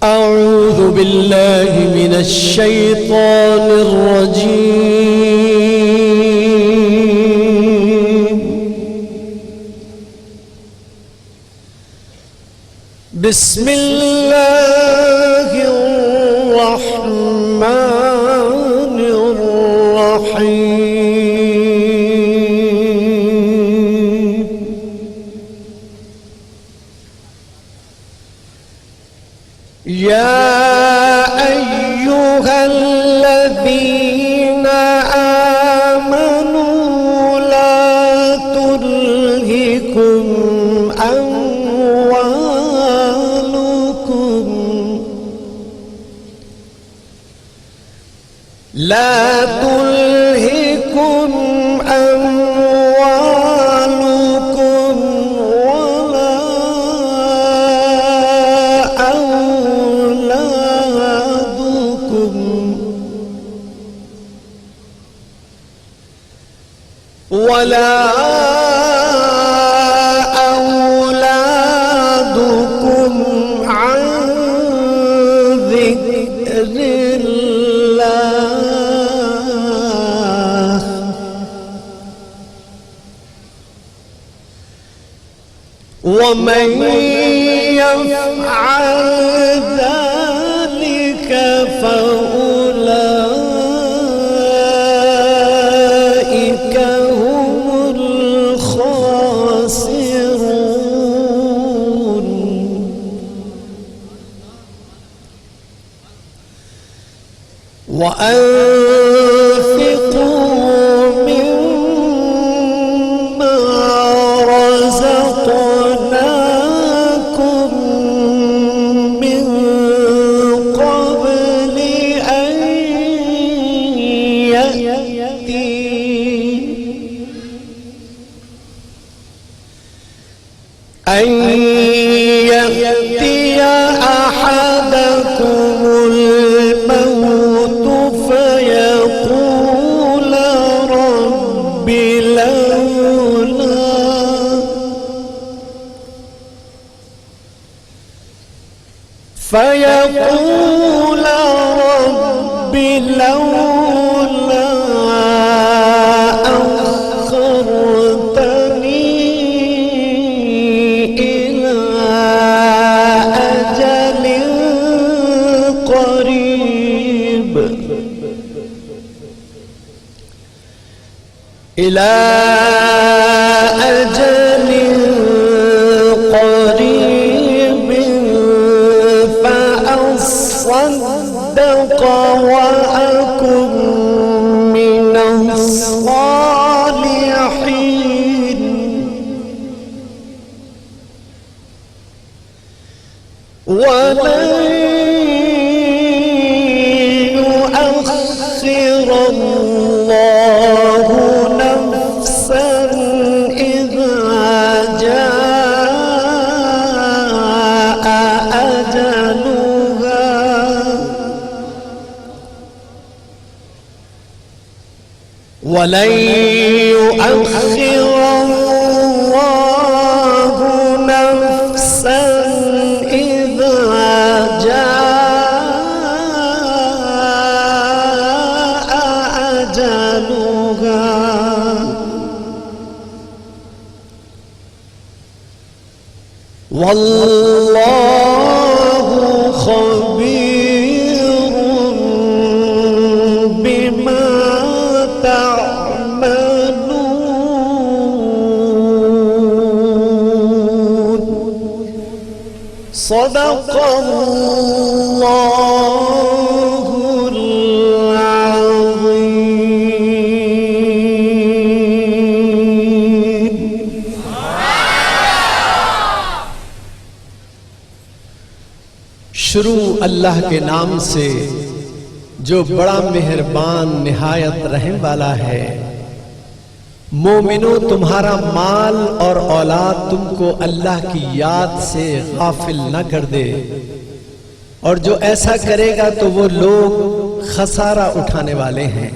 أعوذ بالله من الشيطان الرجيم. بسم الله الرحمن الرحيم. يا أيها الذين آمنوا لا تلهكم أموالكم ولا أولادكم عن ذكر الله ومن يفعل ذلك فأولئك هم الخاسرون. وأنفقوا مما رزقناكم من قبل أن يأتي أحدكم الموت فيقول رب لولا أخرتني إلى أجل قريب فأصدق وأكن من الصالحين. ولن يؤخر الله نفسا إذا جاء أجلها ولن يؤخر الله نفسا إذا جاء أجلها والله خبير بما تعملون. صدق الله العظيم. شروع اللہ کے نام سے جو بڑا مہربان نہایت رحم والا ہے. مومنو تمہارا مال اور اولاد تم کو اللہ کی یاد سے غافل نہ کر دے، اور جو ایسا کرے گا تو وہ لوگ خسارہ اٹھانے والے ہیں.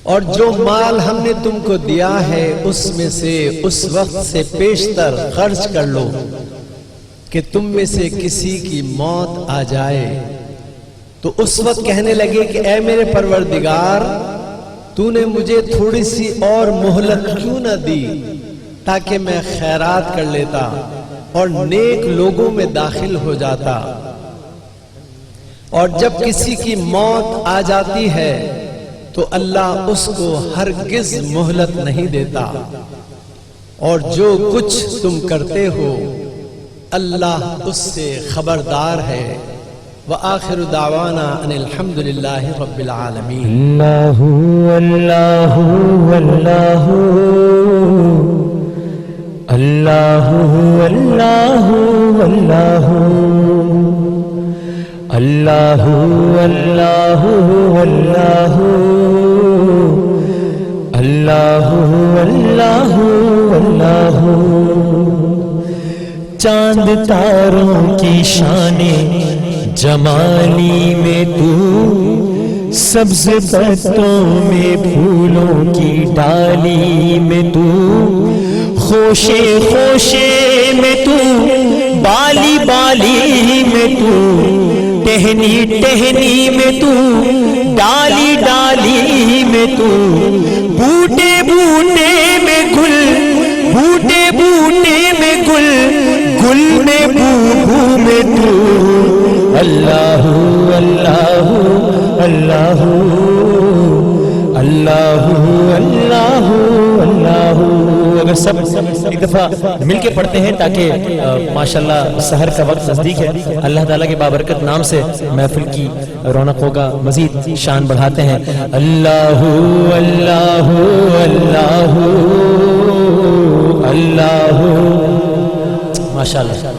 اور جو مال ہم نے تم کو دیا ہے اس میں سے اس وقت سے پیشتر خرچ کر لو کہ تم میں سے کسی کی موت آ جائے تو اس وقت کہنے لگے کہ اے میرے پروردگار، تو نے مجھے تھوڑی سی اور مہلت کیوں نہ دی تاکہ میں خیرات کر لیتا اور نیک لوگوں میں داخل ہو جاتا۔ اور جب کسی کی موت آ جاتی ہے تو اللہ اس کو ہرگز مہلت نہیں دیتا، اور جو کچھ تم کرتے ہو اللہ اس سے خبردار ہے۔ وآخر دعوانا ان الحمد للہ رب العالمین۔ اللہ اللہ اللہ اللہ اللہ اللہ اللہ اللہ اللہ اللہ اللہ اللہ۔ چاند تاروں کی شان جمالی میں تو، سبز پتوں میں پھولوں کی ڈالی میں تو، خوشے خوشے میں تو، بالی بالی میں تو، ٹہنی ٹہنی میں تو، ڈالی ڈالی میں تو، بوٹے بوٹے میں گل، بوٹے بوٹے میں گل، گل میں بو بو میں تو۔ اللہ اللہ اللہ اللہ اللہ اللہ۔ اگر سب ایک دفعہ مل کے پڑھتے ہیں تاکہ ماشاءاللہ سحر کا وقت نزدیک ہے، اللہ تعالیٰ کے بابرکت نام سے محفل کی رونقوں کا مزید شان بڑھاتے ہیں۔ اللہ اللہ اللہ اللہ ماشاءاللہ۔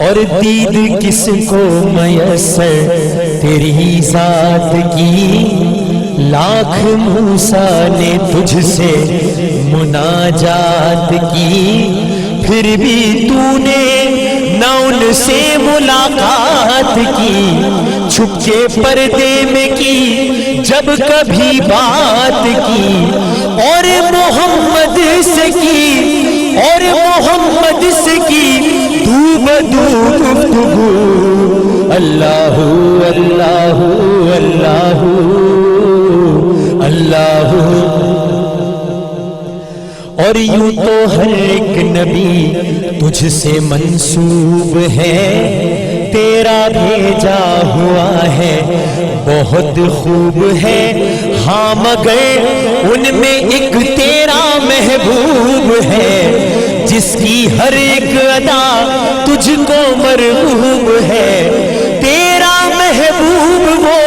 اور دید کس کو میسر تیری ذات کی، لاکھ موسیٰ نے تجھ سے مناجات کی، پھر بھی تو نے نہ ان سے ملاقات کی، چھپ کے پردے میں کی جب کبھی بات کی، اور محمد سے کی، اور محمد سے کی دو بدو گفتگو۔ اللہ اللہ اللہ اللہ۔ اور یوں تو ہر ایک نبی تجھ سے منسوب ہے، تیرا بھیجا ہوا ہے بہت خوب ہے، ہاں مگر ان میں ایک تیرا محبوب ہے، جس کی ہر ایک ادا تجھ کو مرغوب ہے، تیرا محبوب وہ،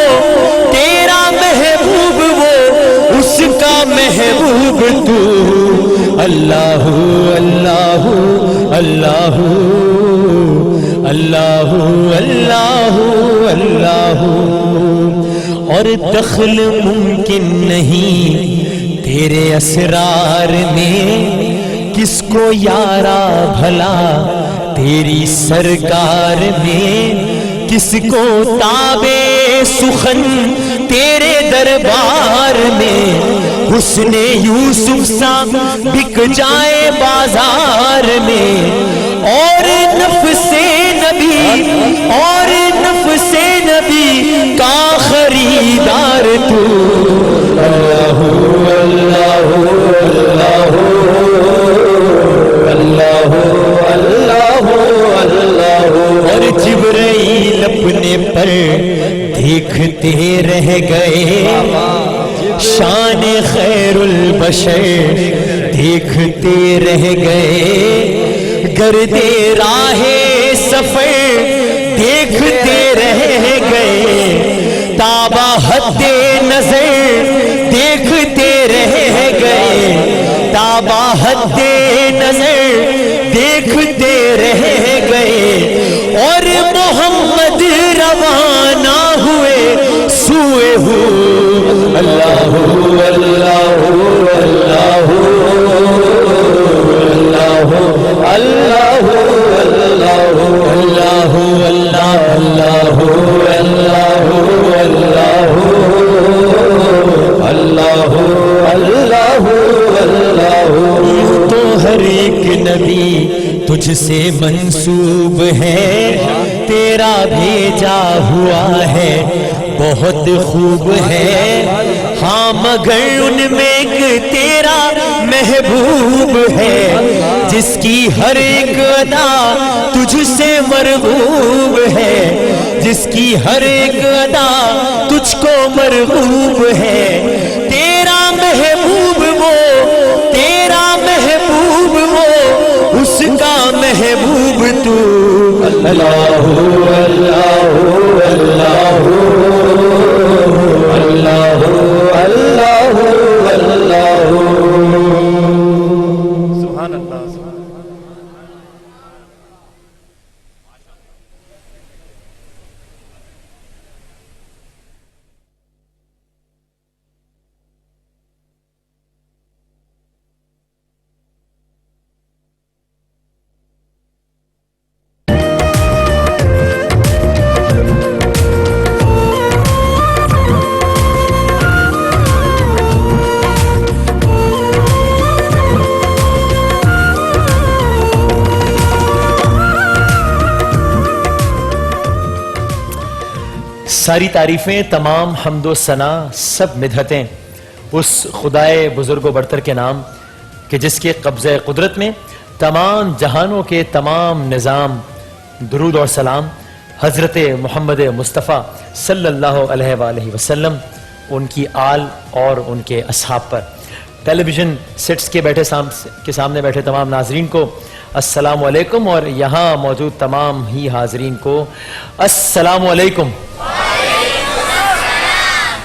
تیرا محبوب وہ، اس کا محبوب تو۔ اللہ اللہ اللہ اللہ اللہ اللہ۔ اور دخل ممکن نہیں تیرے اسرار میں، کس کو یارا بھلا تیری سرکار میں، کس کو تابے سخن تیرے دربار میں، حسن یوسف سا بک جائے بازار میں، اور نفس نبی، اور نفس نبی کا خریدار تو۔ اللہ اللہ اللہ اللہ اللہ اللہ۔ اور جبرائیل اپنے پر دیکھتے رہ گئے، شان خیر البشر دیکھتے رہ گئے، گردے راہ سفر دیکھتے رہ گئے، تابہ حد نظر دیکھتے رہ گئے، تابہ حد نظر دیکھتے رہ گئے، اور محمد روانہ ہوئے سوئے ہو۔ اللہ اللہ اللہ اللہ اللہ اللہ اللہ اللہ اللہ اللہ۔ تو ہر ایک نبی تجھ سے منسوب ہے، تیرا بھیجا ہوا ہے بہت خوب ہے، ہاں مگر ان میں ایک تیرا محبوب ہے، جس کی ہر ایک ادا تجھ سے مرغوب ہے، جس کی ہر ایک ادا تجھ کو مرغوب ہے، تیرا محبوب وہ، تیرا محبوب وہ، اس کا محبوب تو، اللہ اللہ اللہ اللہ اللہ اللہ۔ سبحان اللہ۔ ساری تعریفیں، تمام حمد و ثنا، سب مدحتیں اس خدائے بزرگ و برتر کے نام کہ جس کے قبضہ قدرت میں تمام جہانوں کے تمام نظام، درود اور سلام حضرت محمد مصطفیٰ صلی اللہ علیہ وآلہ وسلم، ان کی آل اور ان کے اصحاب پر۔ ٹیلی ویژن سیٹس کے سامنے بیٹھے تمام ناظرین کو السلام علیکم، اور یہاں موجود تمام ہی حاضرین کو السلام علیکم۔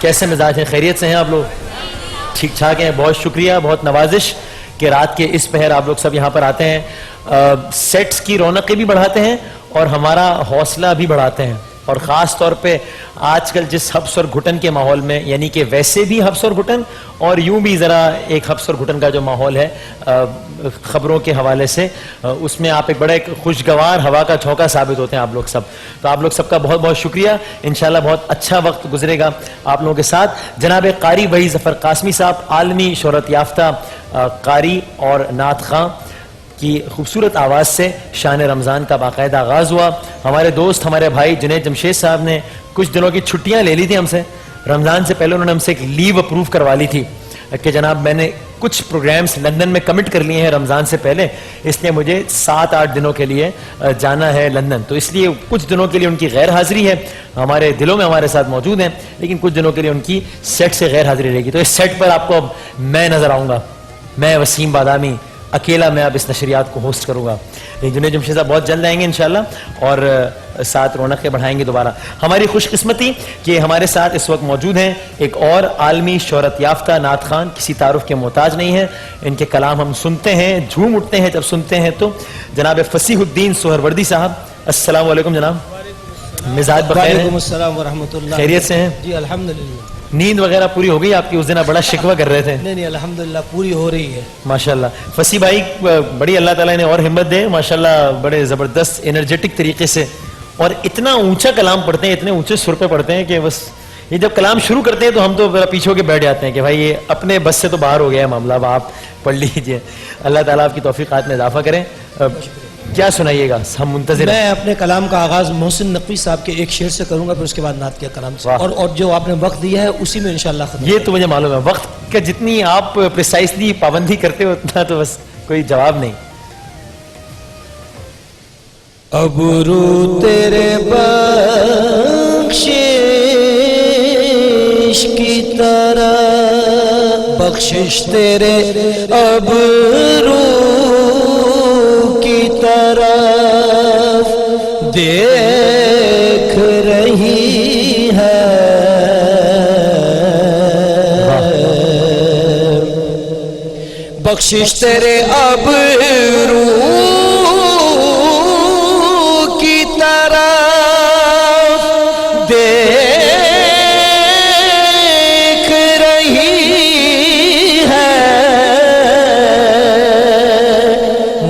کیسے مزاج ہیں؟ خیریت سے ہیں آپ لوگ؟ ٹھیک ٹھاک ہیں؟ بہت شکریہ، بہت نوازش کہ رات کے اس پہر آپ لوگ سب یہاں پر آتے ہیں، سیٹس کی رونقیں بھی بڑھاتے ہیں اور ہمارا حوصلہ بھی بڑھاتے ہیں، اور خاص طور پہ آج کل جس حبس اور گھٹن کے ماحول میں، یعنی کہ ویسے بھی حبس اور گھٹن اور یوں بھی ذرا ایک حبس اور گھٹن کا جو ماحول ہے خبروں کے حوالے سے، اس میں آپ ایک بڑا ایک خوشگوار ہوا کا جھونکا ثابت ہوتے ہیں آپ لوگ سب۔ تو آپ لوگ سب کا بہت بہت شکریہ، انشاءاللہ بہت اچھا وقت گزرے گا آپ لوگوں کے ساتھ۔ جناب قاری وحید ظفر قاسمی صاحب، عالمی شہرت یافتہ قاری اور نعت خواں کی خوبصورت آواز سے شان رمضان کا باقاعدہ آغاز ہوا۔ ہمارے دوست، ہمارے بھائی جنید جمشید صاحب نے کچھ دنوں کی چھٹیاں لے لی تھی ہم سے، رمضان سے پہلے انہوں نے ہم سے ایک لیو اپروو کروا لی تھی کہ جناب میں نے کچھ پروگرامز لندن میں کمٹ کر لیے ہیں رمضان سے پہلے، اس لیے مجھے 7-8 دنوں کے لیے جانا ہے لندن، تو اس لیے کچھ دنوں کے لیے ان کی غیر حاضری ہے، ہمارے دلوں میں ہمارے ساتھ موجود ہیں، لیکن کچھ دنوں کے لیے ان کی سیٹ سے غیر حاضری رہے گی۔ تو اس سیٹ پر آپ کو اب میں نظر آؤں گا، میں وسیم بادامی اکیلا، میں اب اس نشریات کو ہوسٹ کروں گا۔ جنید جمشید صاحب بہت جلد آئیں گے انشاءاللہ، اور ساتھ رونقیں بڑھائیں گے دوبارہ۔ ہماری خوش قسمتی کہ ہمارے ساتھ اس وقت موجود ہیں ایک اور عالمی شہرت یافتہ نعت خوان، کسی تعارف کے محتاج نہیں ہیں، ان کے کلام ہم سنتے ہیں، جھوم اٹھتے ہیں جب سنتے ہیں تو۔ جناب فصیح الدین سہروردی صاحب، السلام علیکم جناب، مزاج بخیر ہیں؟ وعلیکم السلام ورحمۃ اللہ۔ خیریت سے ہیں؟ جی الحمدللہ۔ نیند وغیرہ پوری ہو گئی آپ کی؟ اس دن آپ بڑا شکوہ کر رہے تھے۔ نہیں الحمدللہ پوری ہو رہی ہے ماشاءاللہ۔ فصیح بھائی بڑی اللہ تعالیٰ نے اور ہمت دے، ماشاءاللہ بڑے زبردست انرجیٹک طریقے سے، اور اتنا اونچا کلام پڑھتے ہیں، اتنے اونچے سر پہ پڑھتے ہیں کہ بس یہ جب کلام شروع کرتے ہیں تو ہم تو پیچھے ہو کے بیٹھ جاتے ہیں کہ بھائی یہ اپنے بس سے تو باہر ہو گیا ہے معاملہ، اب آپ پڑھ لیجئے۔ اللہ تعالیٰ آپ کی توفیقات میں اضافہ کریں۔ کیا سنائیے گا؟ ہم منتظر ہیں۔ میں اپنے کلام کا آغاز محسن نقوی صاحب کے ایک شعر سے کروں گا، پھر اس کے بعد نعت کے کلام سے، اور جو آپ نے وقت دیا ہے اسی میں انشاءاللہ ختم۔ یہ تو مجھے معلوم ہے، وقت کا جتنی آپ پریسائسلی پابندی کرتے ہو اتنا تو بس کوئی جواب نہیں۔ ابرو تیرے بخشش کی طرح، بخشش تیرے ابرو کی طرف دیکھ رہی ہے، بخشش تیرے ابرو کی طرف دیکھ رہی ہے،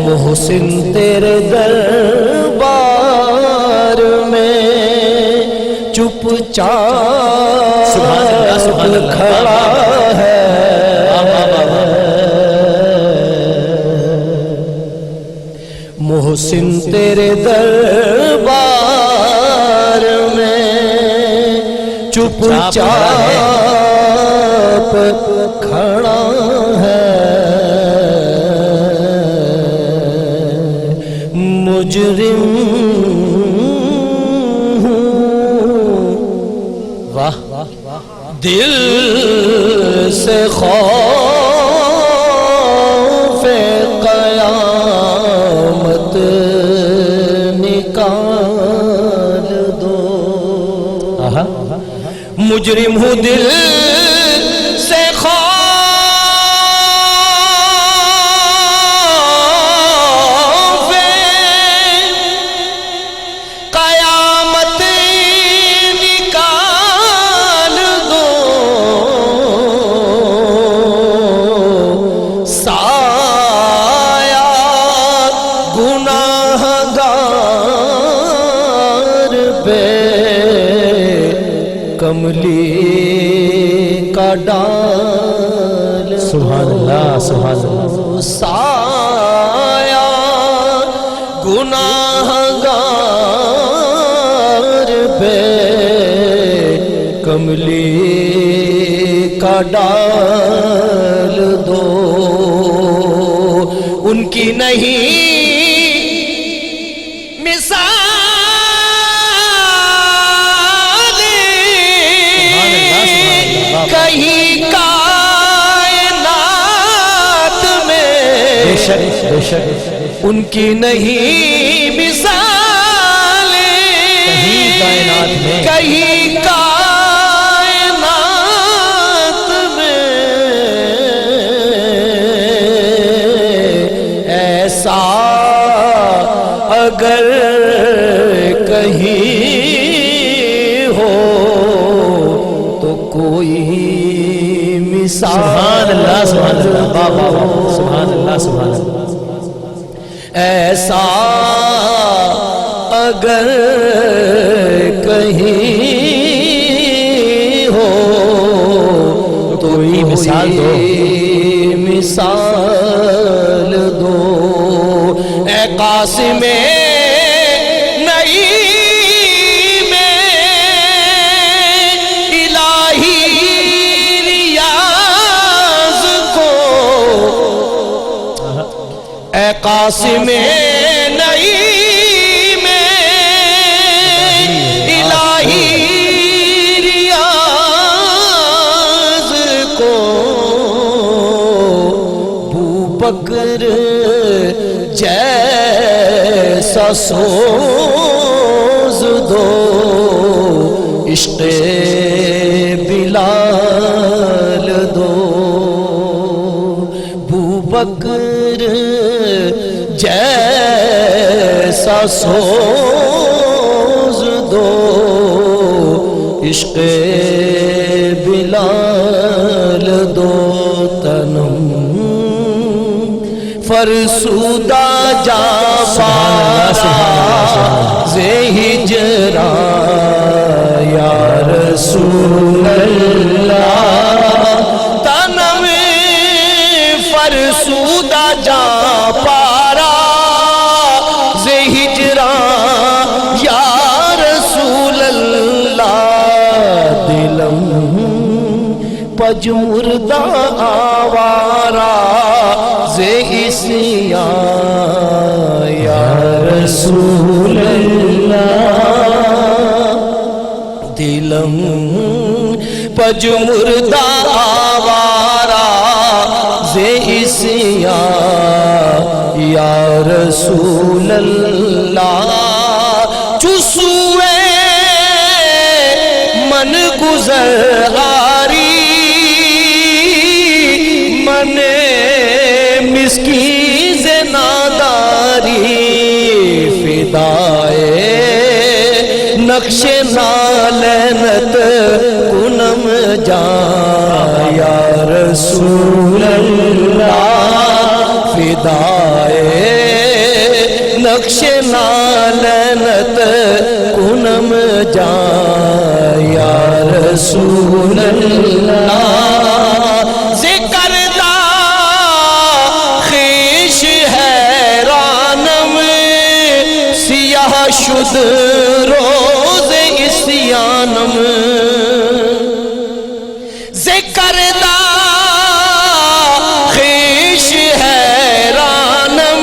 محسن تیرے دربار میں چپ چاپ کھڑا ہے، محسن تیرے دربار میں چپ چاپ کھڑا ہے، مجرم واہ دل سے خوف قیامت نکال دو، مجرم ہوں دل سے خوف قیامت نکال دو، سایہ گناہگار پہ کملی کا ڈال، سبحان اللہ سبحان اللہ، سایہ گناہگار پہ کملی کا ڈال دو، ان کی نہیں کہیں کائنات میں، بے شک بے شک، ان کی نہیں مثالیں کہیں کائنات میں، کہیں کائنات میں، ایسا اگر کہیں ہو تو کوئی سبحان اللہ سبحان اللہ، بابا سبحان اللہ سبحان اللہ، ایسا اگر کہیں ہو تو کوئی مثال دو، مثال دو، اے قاسم قاسم نعیم الہی ریاض کو بو بکر جیسا سوز دو، عشق بلال دو، بو بکر جیسا سوز دو، عشق بلال دو، تنم فرسودہ جا پارا زِ ہجران یا رسول اللہ، تنم فرسودہ جا پارا زِ ہجران یا رسول اللہ، دلم پج مردہ آوارا زِ عصیان یا رسول اللہ، دلم پج مردہ آوارا زِ عصیان یا رسول اللہ، چسوے من گزر آری من مسکین سے ناداری، فدائے نقش نالینت کنم جان یا رسول اللہ، فدائے نقش نالینت کنم جان یا رسول اللہ، ذکر دا خیش حیرانم روز اسیانم ذکر دا خیش حیرانم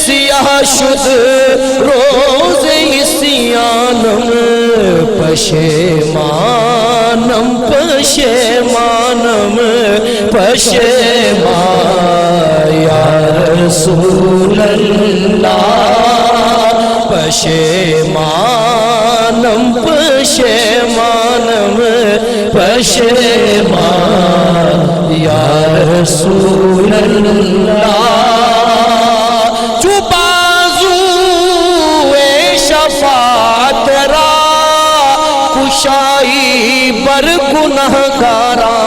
سیاہ شد روز اسیانم پشیمانم پشیمانم پشیمان یا رسول اللہ پشیمانم پشیمانم پشیمان یا رسول اللہ جو بازوئے شفاعت را کشائی بر گنہگاراں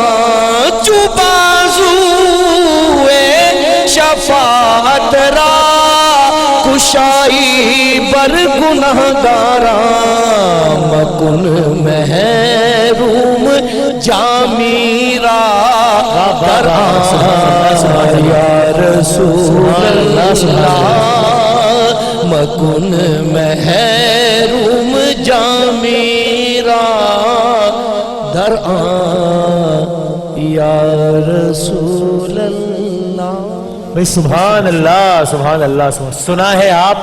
جو بازوئے شفاعت را کشائی بر گنہگاراں مکن محروم جامیرا در آسان یا رسول اللہ مکن محروم جامیرا در آن یا رسول اللہ. بھئی سبحان اللہ سبحان اللہ سبحان. سنا ہے آپ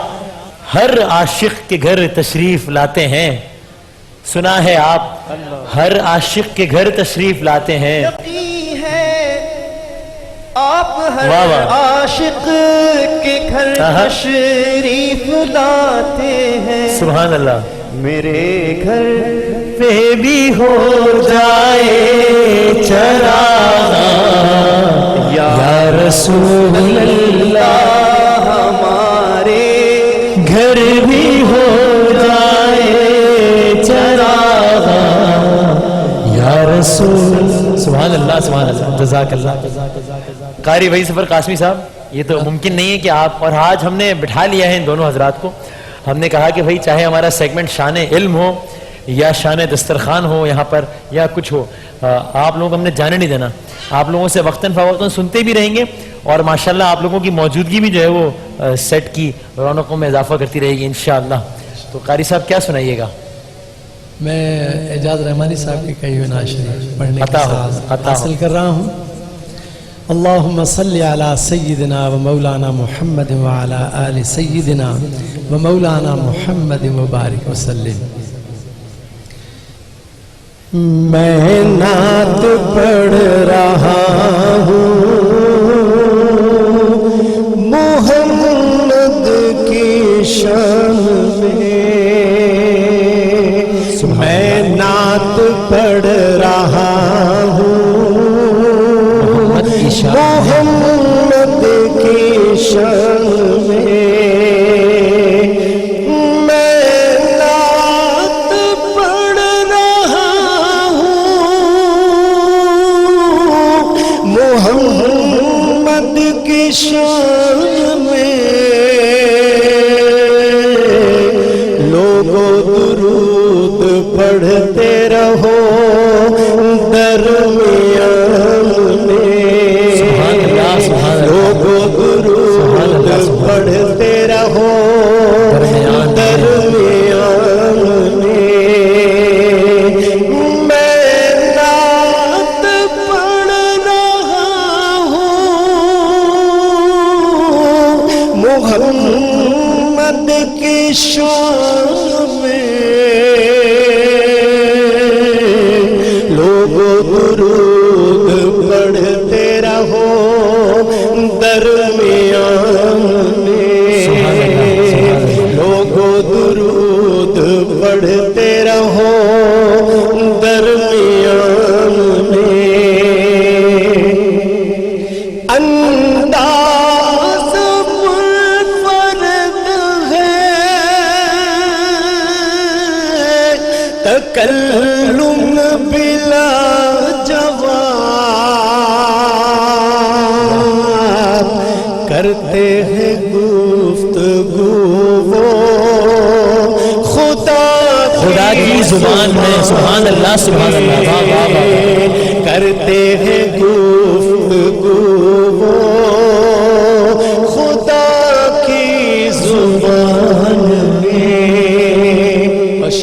ہر عاشق کے گھر تشریف لاتے ہیں, سنا ہے آپ ہر عاشق کے گھر تشریف لاتے ہیں. یقین ہے آپ ہر واہ واہ. عاشق کے گھر تشریف لاتے ہیں. سبحان اللہ. میرے گھر پہ بھی ہو جائے چراغ یا رسول اللہ ہمارے گھر بھی ہو جائے چراغ یا رسول. سبحان اللہ سبحان اللہ. جزاک اللہ. قاری بھائی سفر قاسمی صاحب, یہ تو ممکن نہیں ہے کہ آپ, اور آج ہم نے بٹھا لیا ہے ان دونوں حضرات کو. ہم نے کہا کہ بھائی چاہے ہمارا سیگمنٹ شان علم ہو یا شان دسترخوان ہو یہاں پر یا کچھ ہو, آپ لوگوں کو ہم نے جانے نہیں دینا. آپ لوگوں سے وقتاً فوقتاً سنتے بھی رہیں گے, اور ماشاءاللہ آپ لوگوں کی موجودگی بھی جو ہے وہ سیٹ کی رونقوں میں اضافہ کرتی رہے گی انشاءاللہ. تو قاری صاحب کیا سنائیے گا؟ میں اعجاز رحمانی صاحب کی کئی نعت شریف پڑھنے عطا کی ہو، سعادت عطا حاصل کر رہا ہوں. اللہم صلی علی سیدنا و مولانا محمد وعلی آل سیدنا و مولانا محمد مبارک وسلم. میں نعت پڑھ رہا ہوں محمد کی شان میں, میں نعت پڑھ رہا ہوں محمد کی شان میں. محمد کی شان میں لوگوں درود پڑھتے رہو درمیان میں, لوگوں درود پڑھتے رہو درمیان میں. محمد کی شان میں لوگوں درود پڑھتے رہو درمیان میں, لوگوں درود پڑھتے رہو درمیان میں. انداز تکلم بلا جواب کرتے ہیں گفتگو وہ خدا کی زبان میں. سبحان اللہ سبحان اللہ. کرتے ہیں گفتگو وہ خدا کی زبان میں.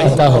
عطا ہو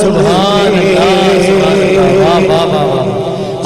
سبحان اللہ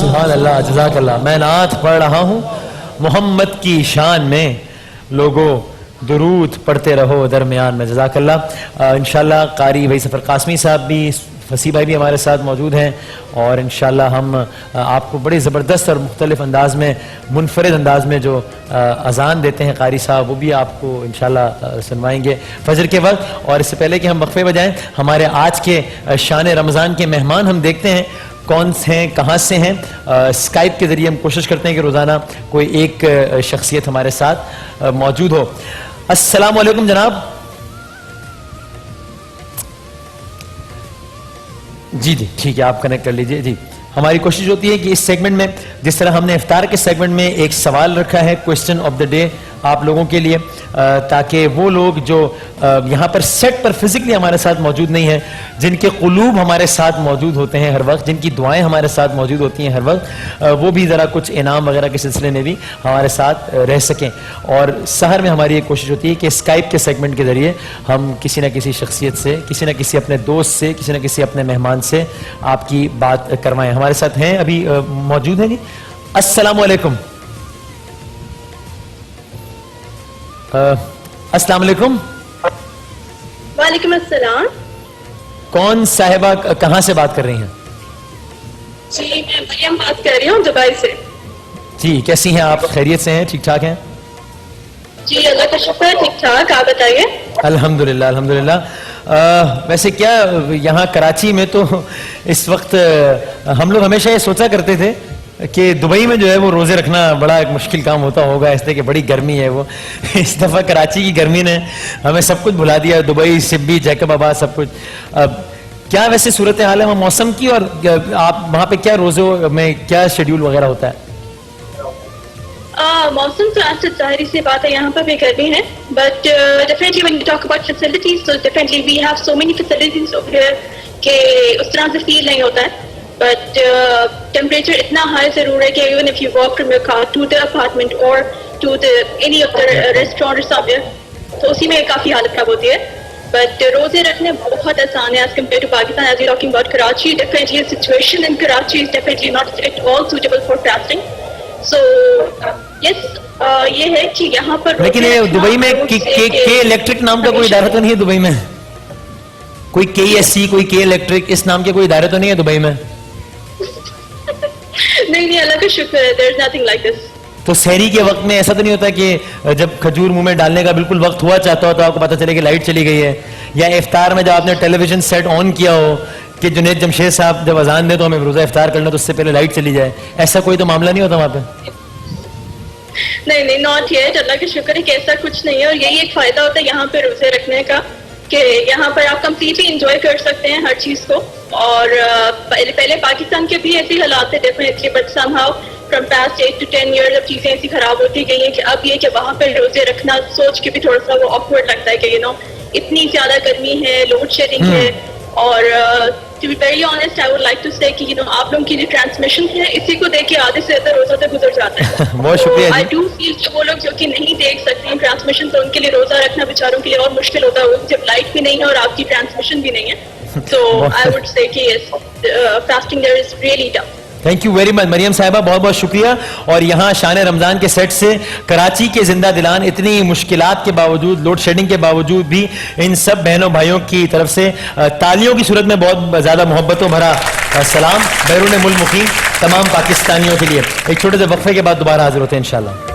سبحان اللہ جزاک اللہ. میں نعت پڑھ رہا ہوں محمد کی شان میں، لوگوں درود پڑھتے رہو درمیان میں. جزاک اللہ. انشاءاللہ قاری بھائی سفر قاسمی صاحب بھی، فصیح بھائی بھی ہمارے ساتھ موجود ہیں، اور انشاءاللہ ہم آپ کو بڑے زبردست اور مختلف انداز میں، منفرد انداز میں جو اذان دیتے ہیں قاری صاحب، وہ بھی آپ کو انشاءاللہ سنوائیں گے فجر کے وقت. اور اس سے پہلے کہ ہم وقفے بجائیں، ہمارے آج کے شان رمضان کے مہمان ہم دیکھتے ہیں کون سے ہیں، کہاں سے ہیں. اسکائپ کے ذریعے ہم کوشش کرتے ہیں کہ روزانہ کوئی ایک شخصیت ہمارے ساتھ موجود ہو. السلام علیکم جناب. جی جی ٹھیک ہے، آپ کنیکٹ کر لیجئے. جی ہماری کوشش ہوتی ہے کہ اس سیگمنٹ میں، جس طرح ہم نے افطار کے سیگمنٹ میں ایک سوال رکھا ہے کویسچن آف دا ڈے آپ لوگوں کے لیے، تاکہ وہ لوگ جو یہاں پر سیٹ پر فزیکلی ہمارے ساتھ موجود نہیں ہیں، جن کے قلوب ہمارے ساتھ موجود ہوتے ہیں ہر وقت، جن کی دعائیں ہمارے ساتھ موجود ہوتی ہیں ہر وقت، وہ بھی ذرا کچھ انعام وغیرہ کے سلسلے میں بھی ہمارے ساتھ رہ سکیں. اور سحر میں ہماری ایک کوشش ہوتی ہے کہ اسکائپ کے سیگمنٹ کے ذریعے ہم کسی نہ کسی شخصیت سے، کسی نہ کسی اپنے دوست سے، کسی نہ کسی اپنے مہمان سے آپ کی بات کروائیں. ہمارے ساتھ ہیں ابھی موجود ہیں. جی السلام علیکم. السلام علیکم. وعلیکم السلام. کون صاحبہ کہاں سے بات کر رہی ہیں؟ جی میں مریم بات کر رہی ہوں دبئی سے. جی کیسی ہیں آپ؟ خیریت سے ہیں؟ ٹھیک ٹھاک ہیں؟ جی اللہ کا شکر ہے ٹھیک ٹھاک. آپ بتائیے. الحمدللہ الحمدللہ. ویسے کیا یہاں کراچی میں تو اس وقت ہم لوگ ہمیشہ یہ سوچا کرتے تھے کہ دبئی میں جو ہے وہ روزے رکھنا بڑا ایک مشکل کام ہوتا ہوگا، اس لیے کہ بڑی گرمی ہے وہ. اس دفعہ کراچی کی گرمی نے ہمیں سب کچھ بھلا دیا، دبئی، سبی، جیکب آباد، سب کچھ. کیا ویسے صورتحال ہے وہاں موسم کی، اور آپ وہاں پہ کیا روزوں میں کیا شیڈیول وغیرہ ہوتا ہے؟ موسم تو آج ظاہری سی بات ہے یہاں پر بھی گرمی ہے، but definitely when you talk about facilities, so definitely we have so many facilities over here کہ اس طرح سے فیل نہیں ہوتا ہے. بٹ ٹیمپریچر اتنا ہائی ضرور ہے کہ even if you walk from your car to the apartment or to the any of the restaurant or somewhere, تو اسی میں کافی حالت خراب ہوتی ہے. بٹ روزے رکھنے بہت آسان ہے as compared to Pakistan. As you're talking about Karachi, definitely the situation in Karachi is definitely not at all suitable for fasting. So yes, یہ ہے کہ یہاں پر لیکن یہ دبئی میں کے الیکٹرک نام کا کوئی ادارہ تو نہیں ہے دبئی میں؟ کوئی KSC، کوئی کے الیکٹرک، اس نام کے کوئی ادارے تو نہیں ہے دبئی میں؟ نہیں اللہ کا شکر ہے there is nothing like this. تو سحری کے وقت میں ایسا تو نہیں ہوتا کہ جب کھجور منہ میں ڈالنے کا بالکل وقت ہوا چاہتا ہو تو آپ کو پتہ چلے کہ لائٹ چلی گئی ہے، یا افطار میں جب آپ نے ٹیلی ویژن سیٹ آن کیا ہو کہ جنید جمشید صاحب جب اذان دے تو ہمیں روزہ افطار کرنا تو اس سے پہلے لائٹ چلی جائے، ایسا کوئی تو معاملہ نہیں ہوتا وہاں پہ؟ نہیں ناٹ یٹ. اللہ کا شکر ہے کہ ایسا کچھ نہیں ہے، اور یہی ایک فائدہ ہوتا ہے یہاں پہ روزے رکھنے کا کہ یہاں پر آپ کمپلیٹلی انجوائے کر سکتے ہیں ہر چیز کو. اور پہلے پاکستان کے بھی ایسے حالات تھے definitely, but some how from past 8 to 10 years اب چیزیں ایسی خراب ہوتی گئی ہیں کہ اب یہ کہ وہاں پہ روزے رکھنا سوچ کے بھی تھوڑا سا وہ آکورڈ لگتا ہے کہ اتنی زیادہ گرمی ہے، لوڈ شیڈنگ ہے، اور to be very honest, I would like to say کہ آپ لوگوں کی جو ٹرانسمیشن ہے اسی کو دیکھ کے آدھے سے زیادہ روزہ تو گزر جاتا ہے. بہت شکریہ I جی. do feel کہ وہ لوگ جو کہ نہیں دیکھ سکتے ہیں ٹرانسمیشن تو ان کے لیے روزہ رکھنا بیچاروں کے لیے اور مشکل ہوتا ہے جب لائٹ بھی نہیں ہے اور آپ کی ٹرانسمیشن بھی نہیں ہے. So I would say کہ yes, fasting there is really tough. Thank you very much Maryam sahiba, بہت بہت شکریہ. اور یہاں شان رمضان کے سیٹ سے کراچی کے زندہ دلان اتنی مشکلات کے باوجود, لوڈ شیڈنگ کے باوجود بھی ان سب بہنوں بھائیوں کی طرف سے تالیوں کی صورت میں بہت زیادہ محبتوں بھرا سلام بیرون ملک مقیم تمام پاکستانیوں کے لیے. ایک چھوٹے سے وقفے کے بعد دوبارہ حاضر ہوتے ہیں انشاءاللہ.